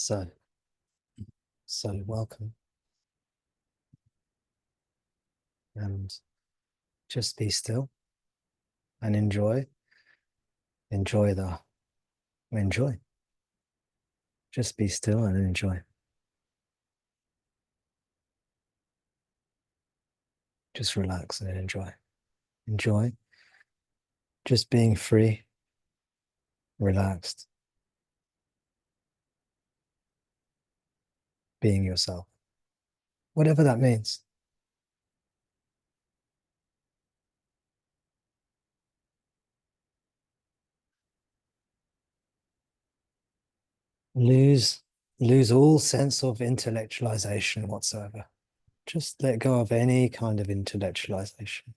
So welcome, and just be still and enjoy the enjoy. Just be still and enjoy. Just relax and enjoy. Enjoy just being free, relaxed, being yourself, whatever that means. Lose lose all sense of intellectualization whatsoever. Just let go of any kind of intellectualization.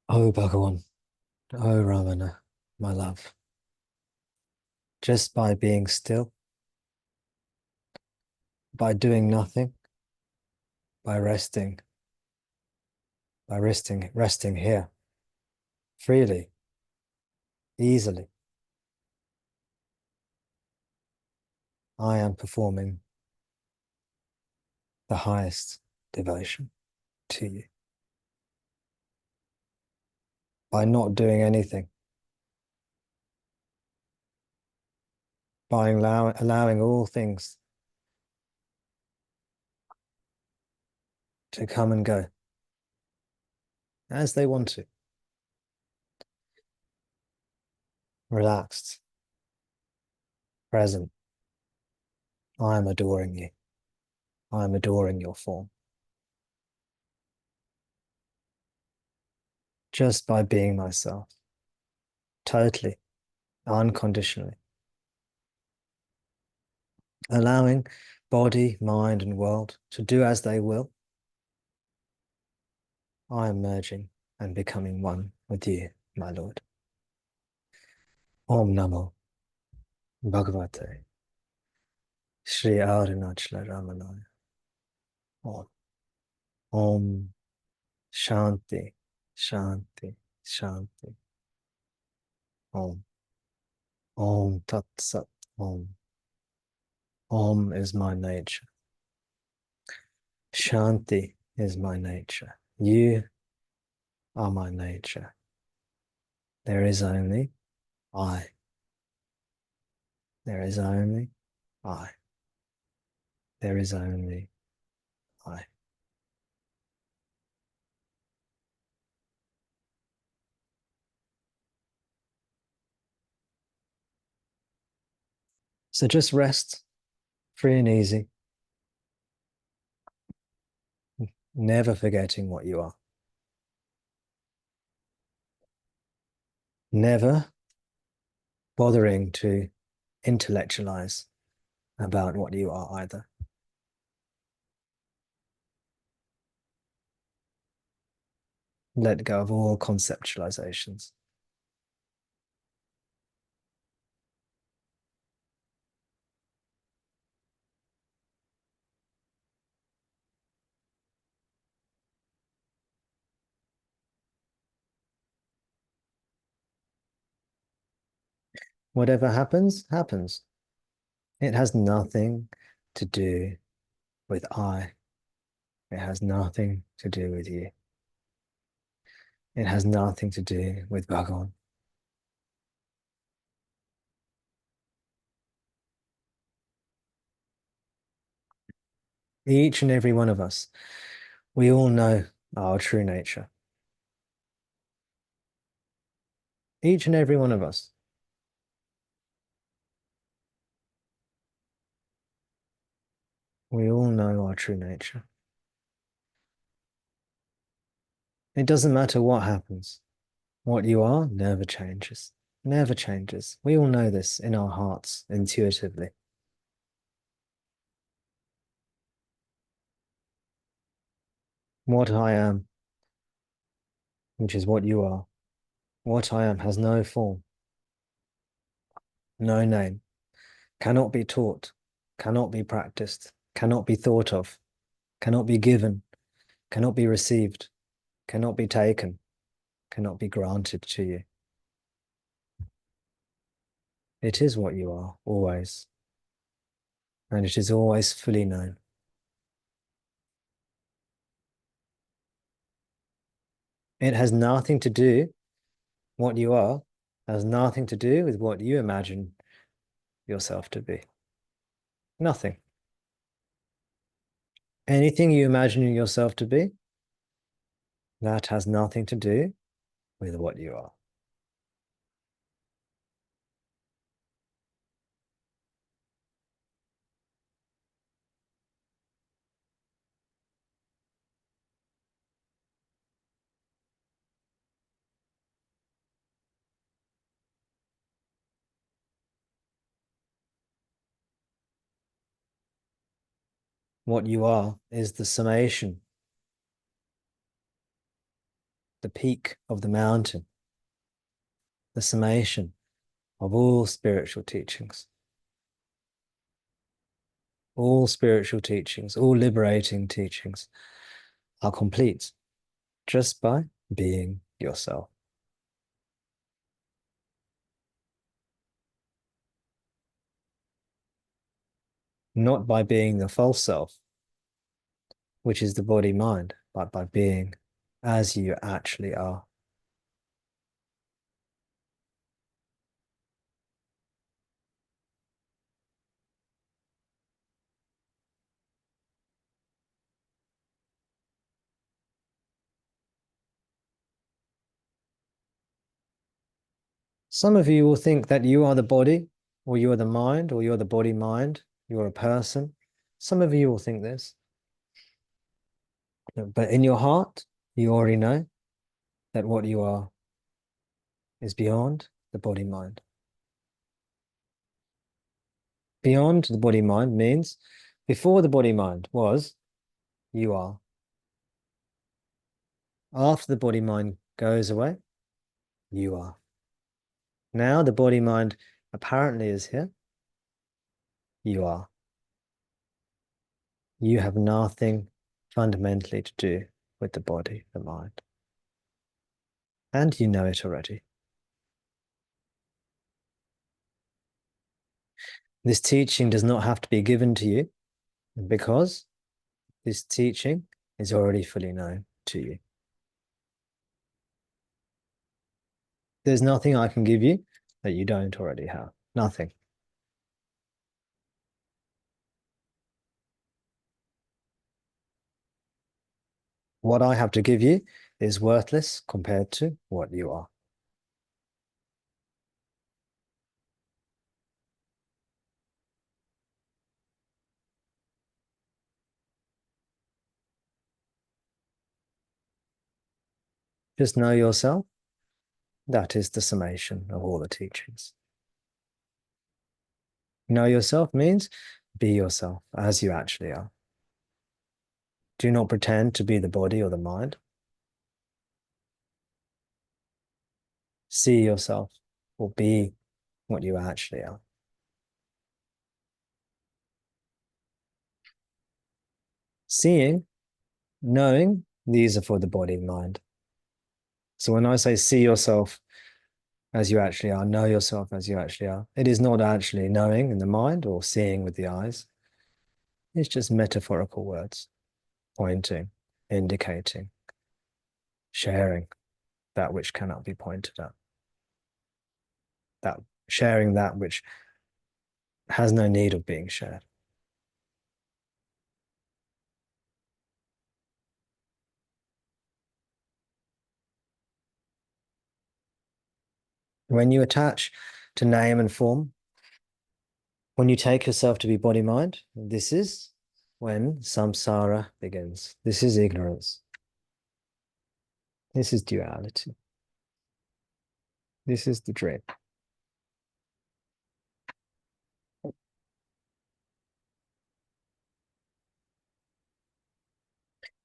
Oh Bhagavan, oh Ramana, my love. Just by being still, by doing nothing, by resting here, freely, easily, I am performing the highest devotion to you. By not doing anything, by allowing all things to come and go as they want to. Relaxed, present. I am adoring you. I am adoring your form. Just by being myself, totally, unconditionally. Allowing body, mind, and world to do as they will, I am merging and becoming one with you, my Lord. Om Namo Bhagavate Sri Ramanaya. Om. Om Shanti, Shanti, Shanti. Om. Om Tat Sat. Om. Om is my nature. Shanti is my nature. You are my nature. There is only I. There is only I. There is only I. So just rest, free and easy, never forgetting what you are. Never bothering to intellectualize about what you are either. Let go of all conceptualizations. Whatever happens, happens. It has nothing to do with I. It has nothing to do with you. It has nothing to do with Bhagavan. Each and every one of us, we all know our true nature. Each and every one of us. We all know our true nature. It doesn't matter what happens. What you are never changes. Never changes. We all know this in our hearts intuitively. What I am, which is what you are, What I am has no form, no name, cannot be taught, cannot be practiced, cannot be thought of, cannot be given, cannot be received, cannot be taken, cannot be granted to you. It is what you are, always, and it is always fully known. It has nothing to do, what you are has nothing to do with what you imagine yourself to be. Nothing. Anything you imagine yourself to be, that has nothing to do with what you are. What you are is the summation, the peak of the mountain, the summation of all spiritual teachings. All spiritual teachings, all liberating teachings are complete just by being yourself. Not by being the false self, which is the body-mind, but by being as you actually are. Some of you will think that you are the body, or you are the mind, or you're the body-mind, you're a person. Some of you will think this. But in your heart, you already know that what you are is beyond the body-mind. Beyond the body-mind means before the body-mind was, you are. After the body-mind goes away, you are. Now the body-mind apparently is here, you are. You have nothing fundamentally to do with the body, the mind. And you know it already. This teaching does not have to be given to you because this teaching is already fully known to you. There's nothing I can give you that you don't already have. Nothing. What I have to give you is worthless compared to what you are. Just know yourself. That is the summation of all the teachings. Know yourself means be yourself as you actually are. Do not pretend to be the body or the mind. See yourself or be what you actually are. Seeing, knowing, these are for the body and mind. So when I say see yourself as you actually are, know yourself as you actually are, it is not actually knowing in the mind or seeing with the eyes. It's just metaphorical words, pointing, indicating, sharing that which cannot be pointed at. That sharing that which has no need of being shared. When you attach to name and form, when you take yourself to be body-mind, this is when samsara begins. This is ignorance. This is duality. This is the dream.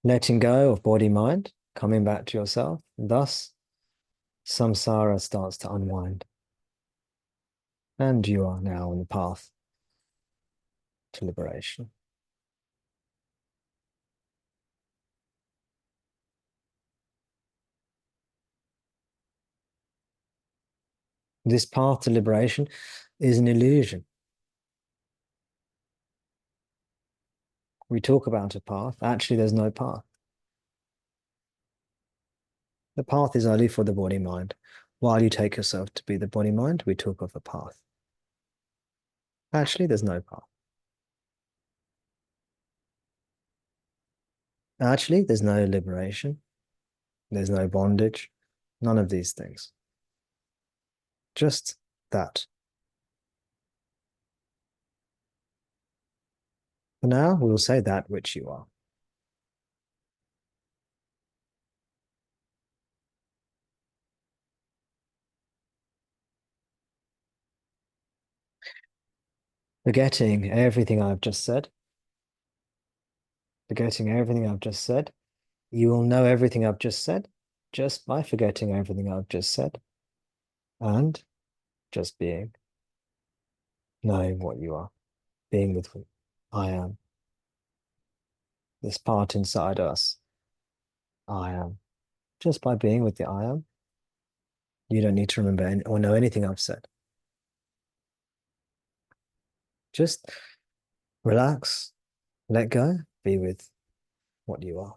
Letting go of body-mind, coming back to yourself, and thus samsara starts to unwind, and you are now on the path to liberation. This path to liberation is an illusion. We talk about a path. Actually, there's no path. The path is only for the body-mind. While you take yourself to be the body-mind, we talk of a path. Actually, there's no path. Actually, there's no liberation. There's no bondage. None of these things. Just that. For now, we will say that which you are. Forgetting everything I've just said, forgetting everything I've just said, you will know everything I've just said just by forgetting everything I've just said and just being, knowing what you are, being with who I am, this part inside us, I am. Just by being with the I am, you don't need to remember or know anything I've said. Just relax, let go, be with what you are.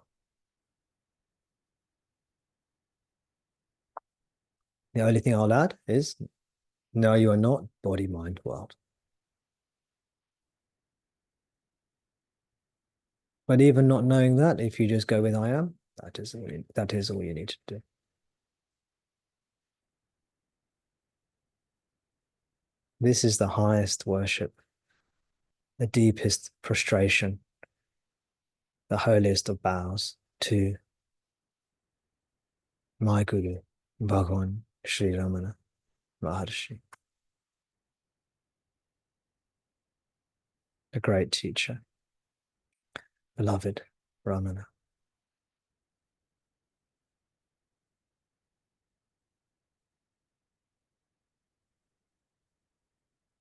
The only thing I'll add is, no, you are not body, mind, world. But even not knowing that, if you just go with I am, that is all you need to do. This is the highest worship, the deepest prostration, the holiest of bows to my Guru, Bhagavan Sri Ramana Maharshi, a great teacher, beloved Ramana.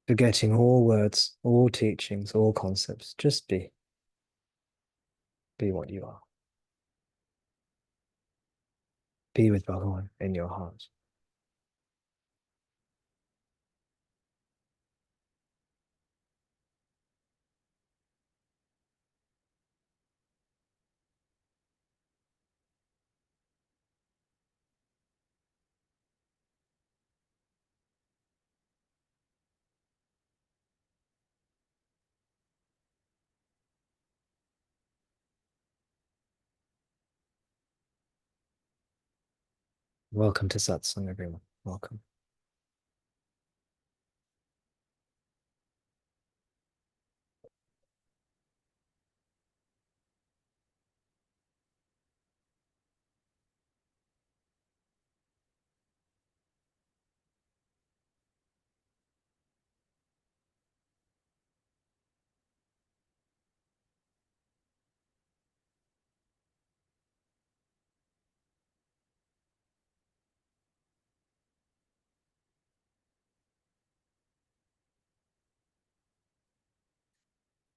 Forgetting all words, all teachings, all concepts, just be what you are. Be with Bhagavan in your heart. Welcome to Satsang, everyone. Welcome.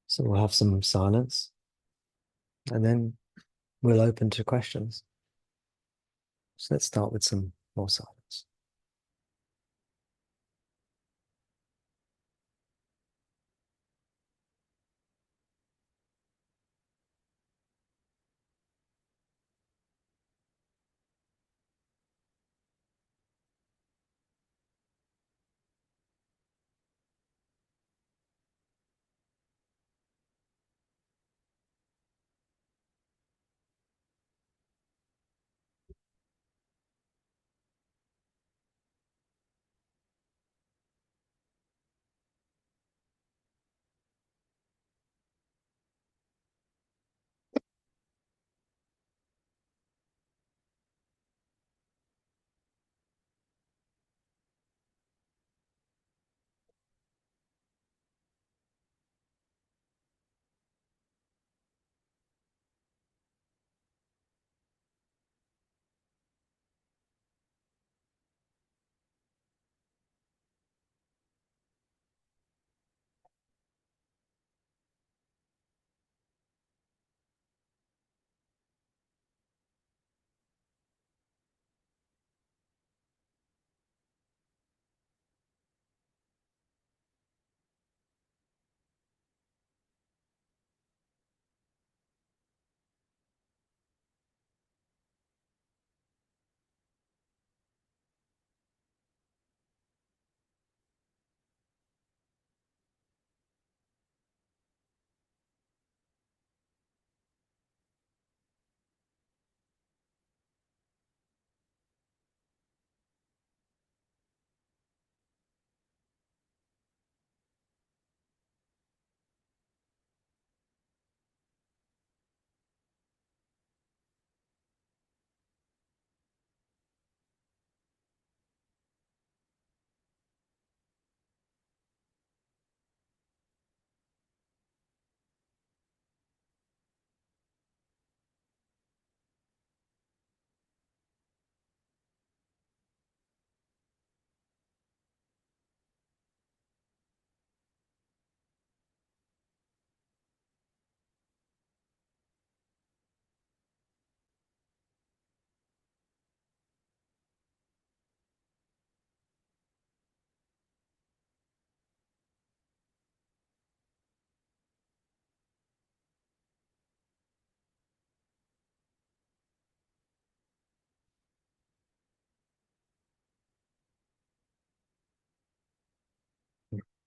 So we'll have some silence and then we'll open to questions. So let's start with some more silence.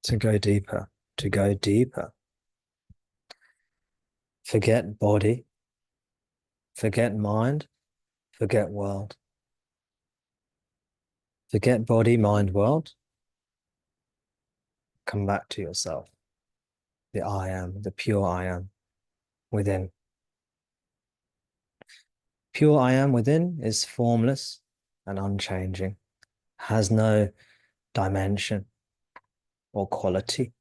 to go deeper, to go deeper. Forget body, forget mind, forget world. Forget body, mind, world. Come back to yourself, the I am, the pure I am within. Pure I am within is formless and unchanging, has no dimension or quality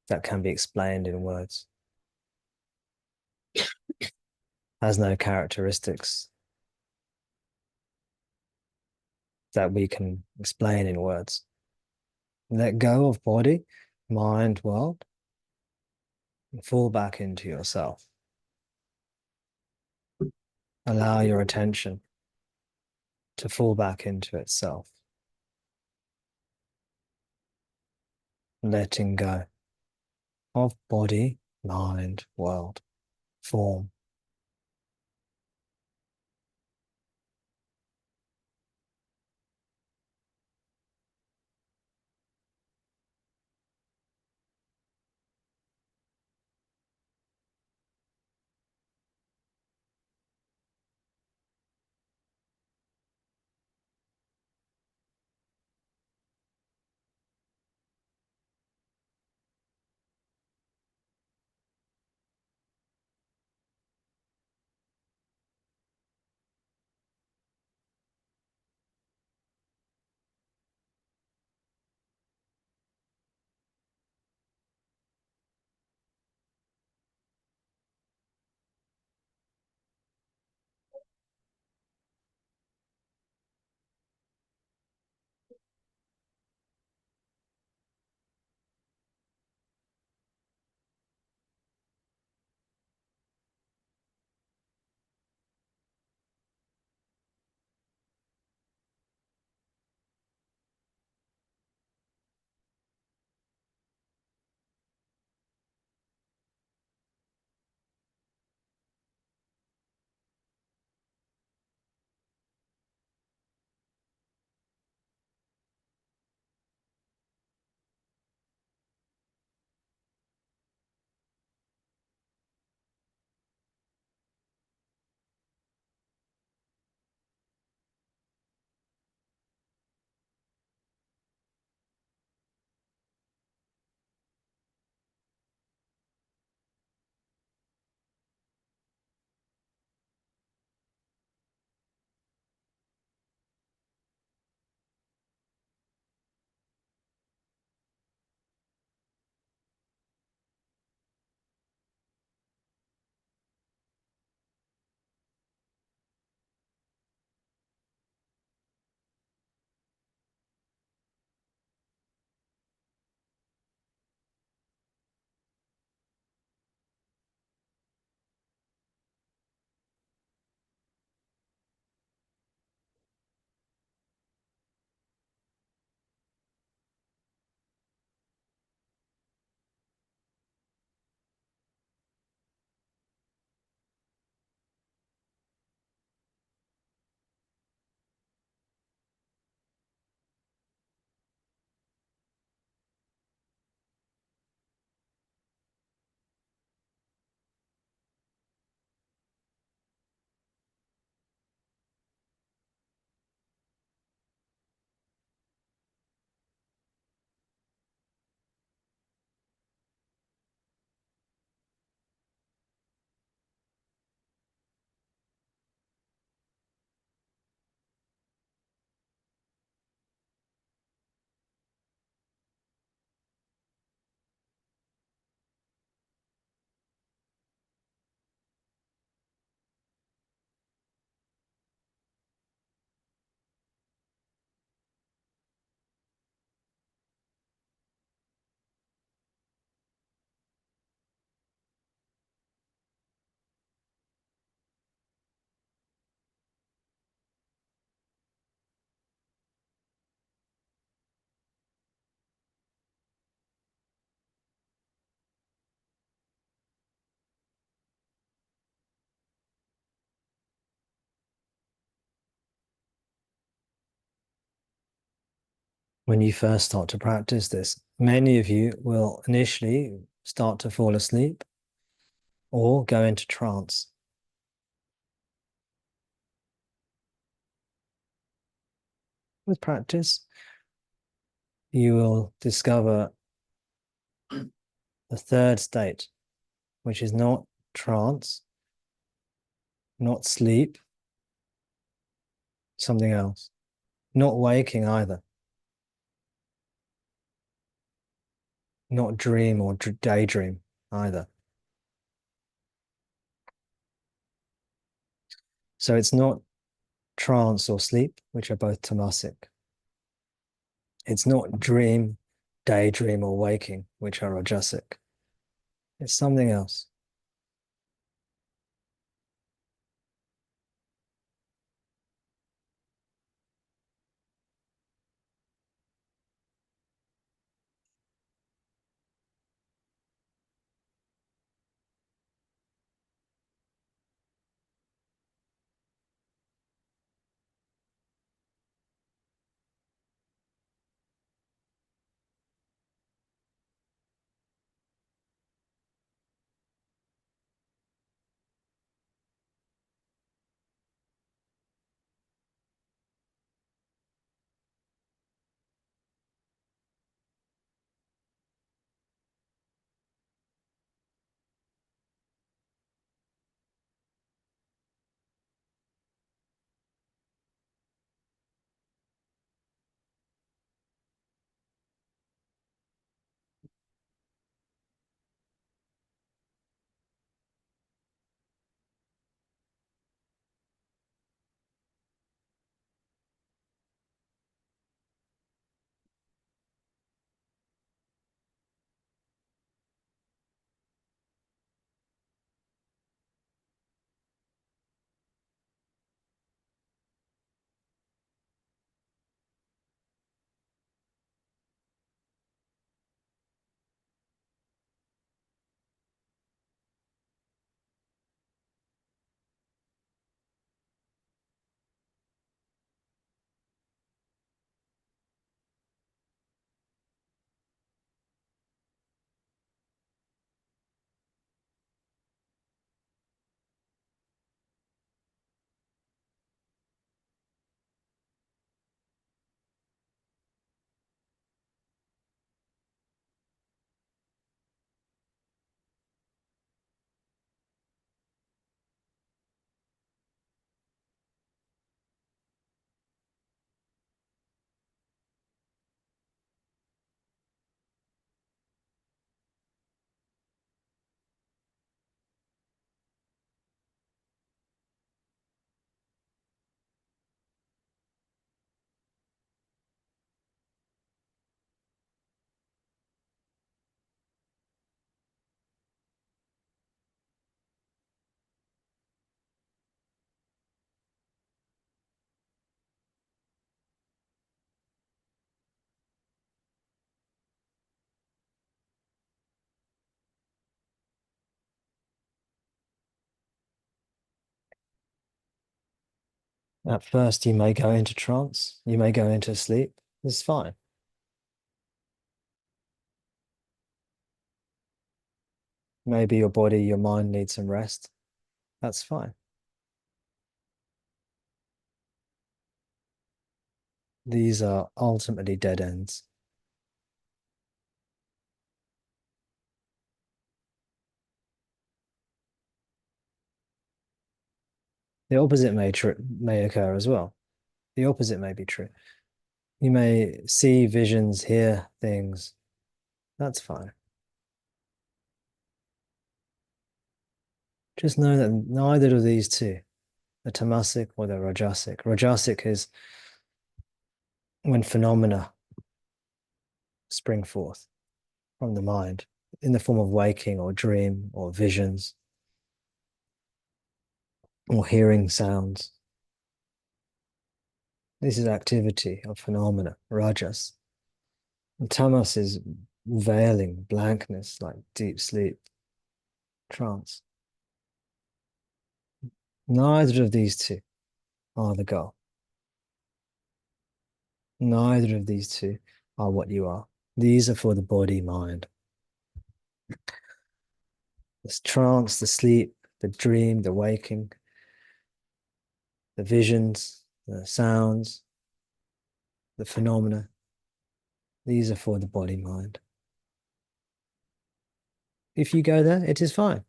that can be explained in words, has no characteristics that we can explain in words. Let go of body, mind, world, and fall back into yourself. Allow your attention to fall back into itself. Letting go of body, mind, world, form. When you first start to practice this, Many of you will initially start to fall asleep or go into trance. With practice, you will discover a third state, which is not trance, not sleep, something else, not waking either, not dream or daydream either. So it's not trance or sleep, which are both tamasic. It's not dream, daydream, or waking, which are rajasic. It's something else. At first, you may go into trance, you may go into sleep. It's fine. Maybe your body, your mind needs some rest. That's fine. These are ultimately dead ends. The opposite may occur as well. The opposite may be true. You may see visions, hear things. That's fine. Just know that neither of these two, the tamasic or the rajasic. Rajasic is when phenomena spring forth from the mind in the form of waking or dream or visions or hearing sounds. This is activity of phenomena, rajas. And tamas is veiling, blankness, like deep sleep, trance. Neither of these two are the goal. Neither of these two are what you are. These are for the body, mind. This trance, the sleep, the dream, the waking, the visions, the sounds, the phenomena. These are for the body, mind. If you go there, it is fine.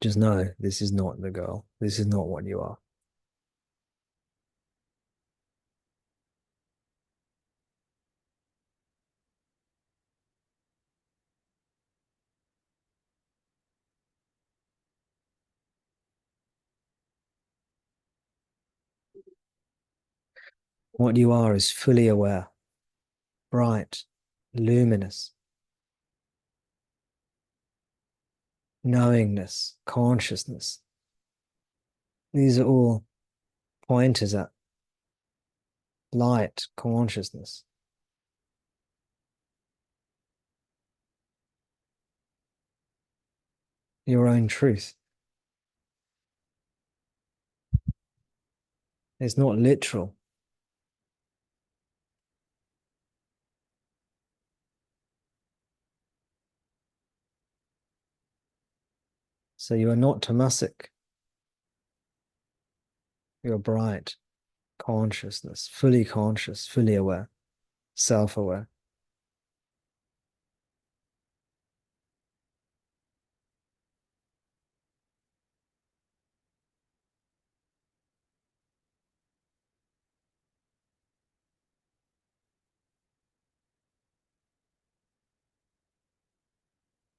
Just know this is not the goal. This is not what you are. What you are is fully aware, bright, luminous, knowingness, consciousness. These are all pointers at light, consciousness. Your own truth. It's not literal. So you are not tamasic. You're bright, consciousness, fully conscious, fully aware, self-aware.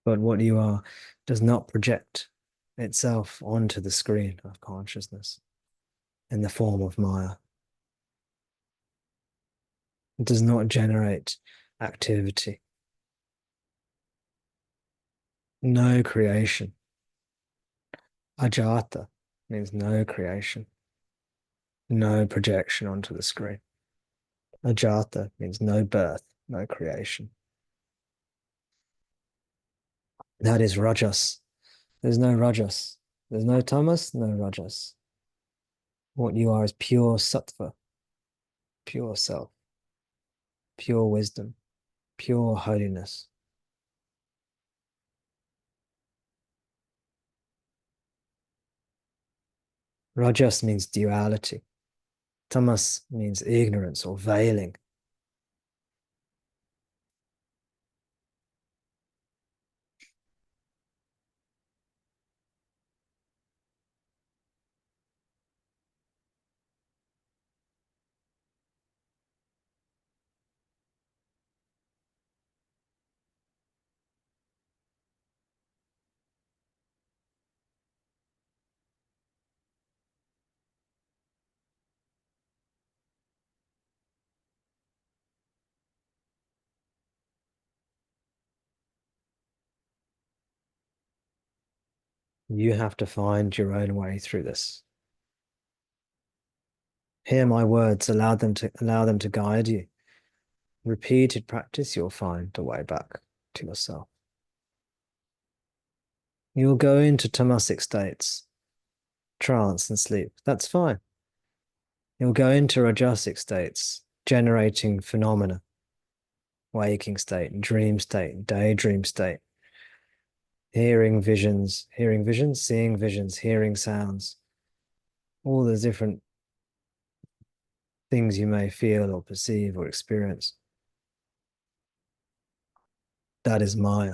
But what you are does not project itself onto the screen of consciousness in the form of Maya. It does not generate activity. No creation. Ajata means no creation, no projection onto the screen. Ajata means no birth, no creation. That is Rajas. There's no Rajas. There's no Tamas, no Rajas. What you are is pure Sattva, pure self, pure wisdom, pure holiness. Rajas means duality. Tamas means ignorance or veiling. You have to find your own way through this. Hear my words, allow them to guide you. Repeated practice, you'll find a way back to yourself. You'll go into tamasic states, trance and sleep. That's fine. You'll go into rajasic states, generating phenomena, waking state, dream state, daydream state, hearing visions, seeing visions, hearing sounds, all the different things you may feel or perceive or experience. That is Maya.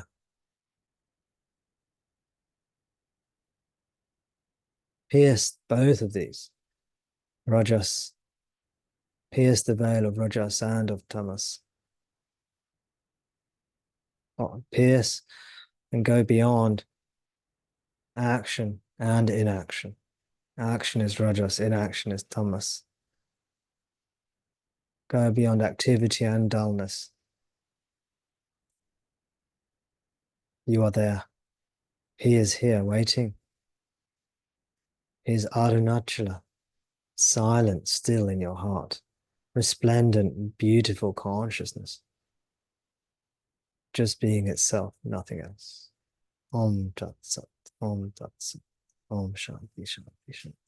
Pierce both of these. Rajas, pierce the veil of Rajas and of Tamas. Pierce and go beyond action and inaction. Action is Rajas, inaction is Tamas. Go beyond activity and dullness. You are there. He is here waiting. He is Arunachala, silent, still in your heart, resplendent, beautiful consciousness, just being itself, nothing else. Om Tat Sat, Om Tat Sat, Om Shanti Shanti Shanti.